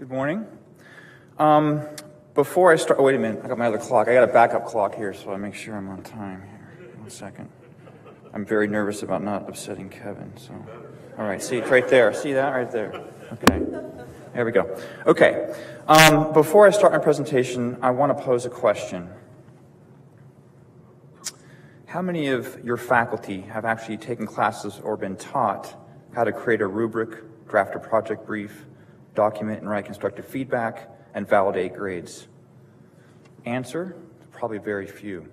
Good morning. Before I start, oh, wait a minute, I got my other clock. I got a backup clock here, so I make sure I'm on time here. 1 second. I'm very nervous about not upsetting Kevin, so. All right, see, it's right there. See that right there? Okay, there we go. Okay, before I start my presentation, I want to pose a question. How many of your faculty have actually taken classes or been taught how to create a rubric, draft a project brief, document and write constructive feedback, and validate grades? Answer, probably very few.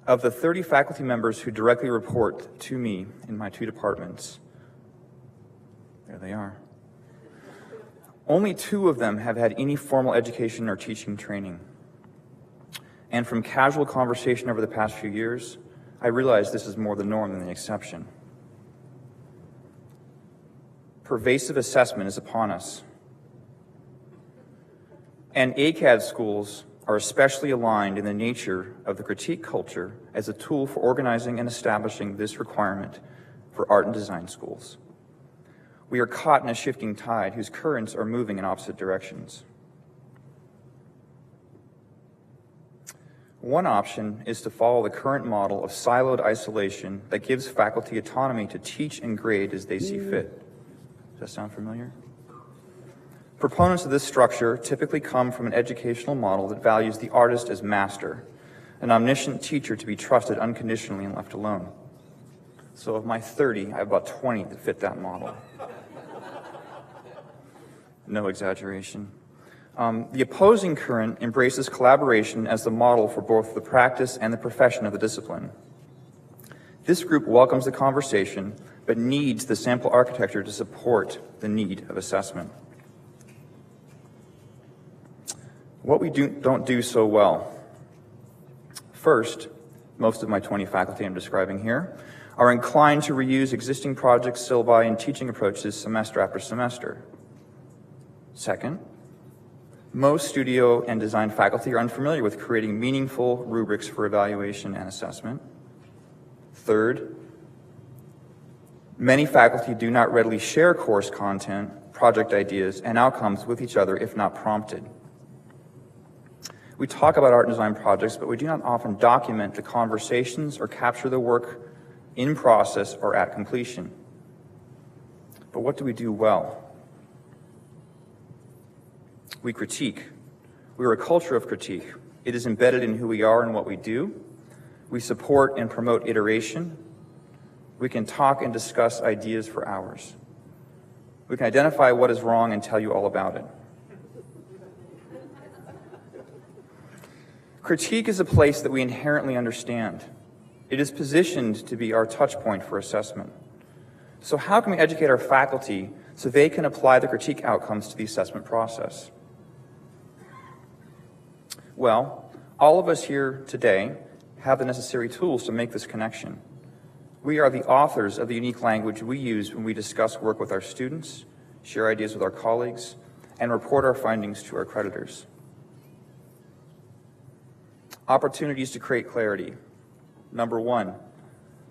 Of the 30 faculty members who directly report to me in my 2 departments, there they are. Only 2 of them have had any formal education or teaching training. And from casual conversation over the past few years, I realize this is more the norm than the exception. Pervasive assessment is upon us. And AICAD schools are especially aligned in the nature of the critique culture as a tool for organizing and establishing this requirement for art and design schools. We are caught in a shifting tide whose currents are moving in opposite directions. One option is to follow the current model of siloed isolation that gives faculty autonomy to teach and grade as they see fit. Does that sound familiar? Proponents of this structure typically come from an educational model that values the artist as master, an omniscient teacher to be trusted unconditionally and left alone. So of my 30, I have about 20 that fit that model. No exaggeration. The opposing current embraces collaboration as the model for both the practice and the profession of the discipline. This group welcomes the conversation, but needs the sample architecture to support the need of assessment. What we don't do so well. First, most of my 20 faculty I'm describing here are inclined to reuse existing projects, syllabi, and teaching approaches semester after semester. Second, most studio and design faculty are unfamiliar with creating meaningful rubrics for evaluation and assessment. Third, many faculty do not readily share course content, project ideas, and outcomes with each other if not prompted. We talk about art and design projects, but we do not often document the conversations or capture the work in process or at completion. But what do we do well? We critique. We are a culture of critique. It is embedded in who we are and what we do. We support and promote iteration. We can talk and discuss ideas for hours. We can identify what is wrong and tell you all about it. Critique is a place that we inherently understand. It is positioned to be our touch point for assessment. So how can we educate our faculty so they can apply the critique outcomes to the assessment process? Well, all of us here today have the necessary tools to make this connection. We are the authors of the unique language we use when we discuss work with our students, share ideas with our colleagues, and report our findings to our creditors. Opportunities to create clarity. Number 1,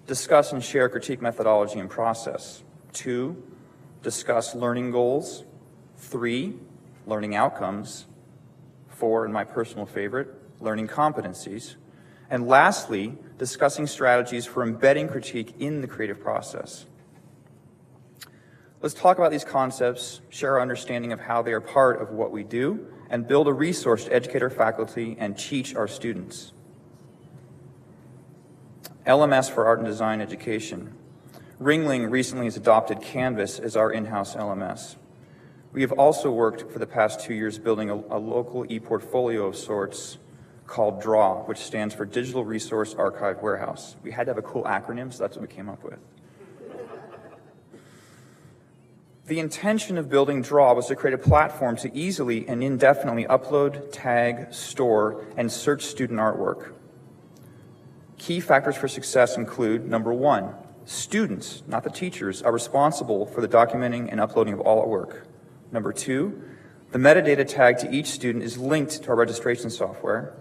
discuss and share critique methodology and process. 2, discuss learning goals. 3, learning outcomes. 4, and my personal favorite, learning competencies. And lastly, discussing strategies for embedding critique in the creative process. Let's talk about these concepts, share our understanding of how they are part of what we do, and build a resource to educate our faculty and teach our students. LMS for art and design education. Ringling recently has adopted Canvas as our in-house LMS. We have also worked for the past 2 years building a local e-portfolio of sorts called DRAW, which stands for Digital Resource Archive Warehouse. We had to have a cool acronym, so that's what we came up with. The intention of building DRAW was to create a platform to easily and indefinitely upload, tag, store, and search student artwork. Key factors for success include, number 1, students, not the teachers, are responsible for the documenting and uploading of all artwork. Number 2, the metadata tag to each student is linked to our registration software.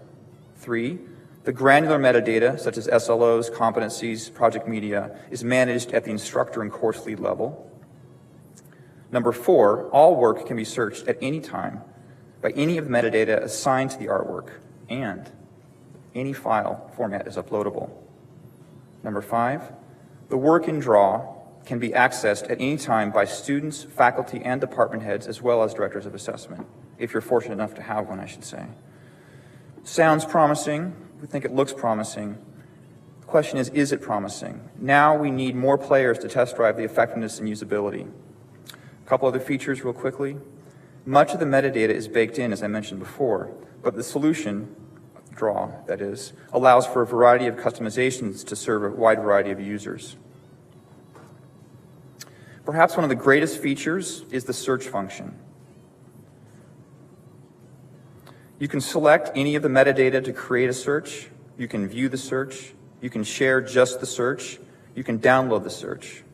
3, the granular metadata, such as SLOs, competencies, project media, is managed at the instructor and course lead level. Number 4, all work can be searched at any time by any of the metadata assigned to the artwork, and any file format is uploadable. Number 5, the work in Draw can be accessed at any time by students, faculty, and department heads, as well as directors of assessment, if you're fortunate enough to have one, I should say. Sounds promising. We think it looks promising. The question is it promising? Now we need more players to test drive the effectiveness and usability. A couple other features real quickly. Much of the metadata is baked in, as I mentioned before, but the solution, Draw, that is, allows for a variety of customizations to serve a wide variety of users. Perhaps one of the greatest features is the search function. You can select any of the metadata to create a search. You can view the search. You can share just the search. You can download the search.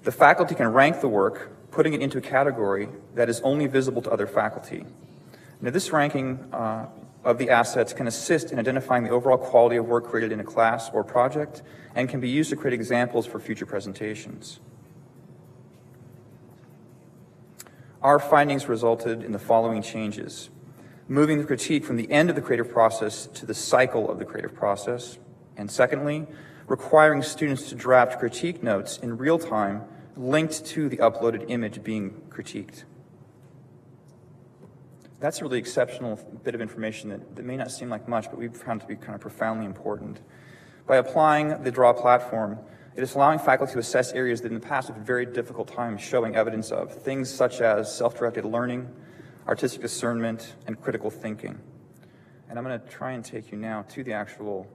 The faculty can rank the work, putting it into a category that is only visible to other faculty. Now, this ranking of the assets can assist in identifying the overall quality of work created in a class or project, and can be used to create examples for future presentations. Our findings resulted in the following changes: moving the critique from the end of the creative process to the cycle of the creative process, and secondly, requiring students to draft critique notes in real time linked to the uploaded image being critiqued. That's a really exceptional bit of information that may not seem like much, but we've found to be kind of profoundly important. By applying the Draw platform, it is allowing faculty to assess areas that in the past have had very difficult time showing evidence of, things such as self-directed learning, artistic discernment, and critical thinking. And I'm going to try and take you now to the actual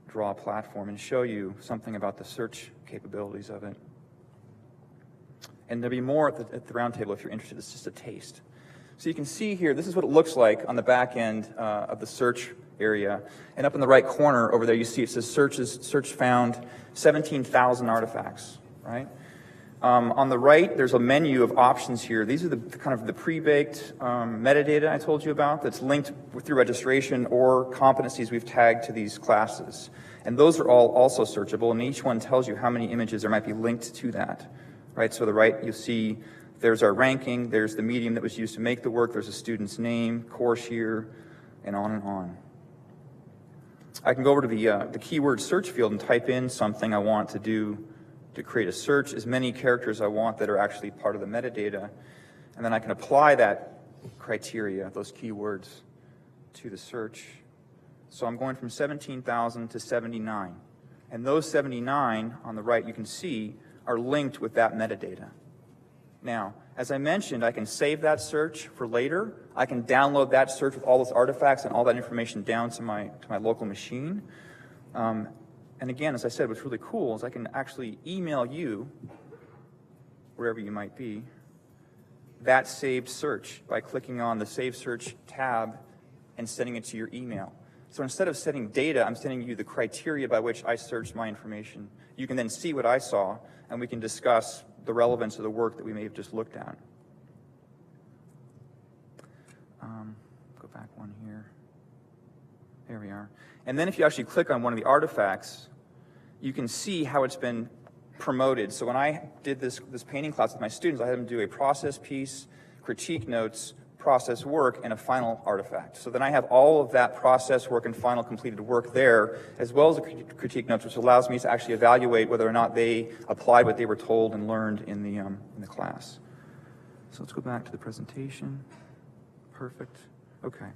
Draw platform and show you something about the search capabilities of it. And there'll be more at the roundtable if you're interested. It's just a taste. So you can see here, this is what it looks like on the back end of the search area. And up in the right corner over there, you see it says search found 17,000 artifacts, right? On the right, there's a menu of options here. These are the kind of the pre-baked metadata I told you about that's linked through registration or competencies we've tagged to these classes. And those are all also searchable, and each one tells you how many images there might be linked to that, right? So on the right, you'll see there's our ranking, there's the medium that was used to make the work, there's a student's name, course year, and on and on. I can go over to the keyword search field and type in something I want to do to create a search, as many characters I want that are actually part of the metadata, and then I can apply that criteria, those keywords, to the search. So I'm going from 17,000 to 79, and those 79 on the right, you can see, are linked with that metadata. Now, as I mentioned, I can save that search for later. I can download that search with all those artifacts and all that information down to my local machine. And again, as I said, what's really cool is I can actually email you, wherever you might be, that saved search by clicking on the Save Search tab and sending it to your email. So instead of sending data, I'm sending you the criteria by which I searched my information. You can then see what I saw, and we can discuss the relevance of the work that we may have just looked at. Go back one here. There we are. And then if you actually click on one of the artifacts, you can see how it's been promoted. So when I did this painting class with my students, I had them do a process piece, critique notes, process work, and a final artifact. So then I have all of that process work and final completed work there, as well as the critique notes, which allows me to actually evaluate whether or not they applied what they were told and learned in the class. So let's go back to the presentation. Perfect. Okay.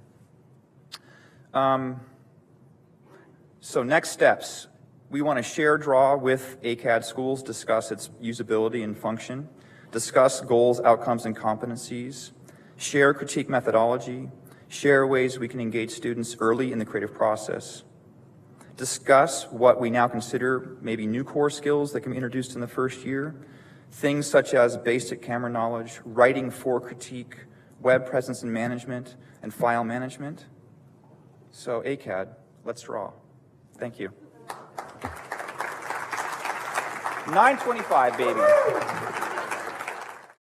So next steps. We want to share Draw with AICAD schools, discuss its usability and function, discuss goals, outcomes, and competencies, share critique methodology, share ways we can engage students early in the creative process, discuss what we now consider maybe new core skills that can be introduced in the first year, things such as basic camera knowledge, writing for critique, web presence and management, and file management. So AICAD, let's draw. Thank you. 9:25, baby.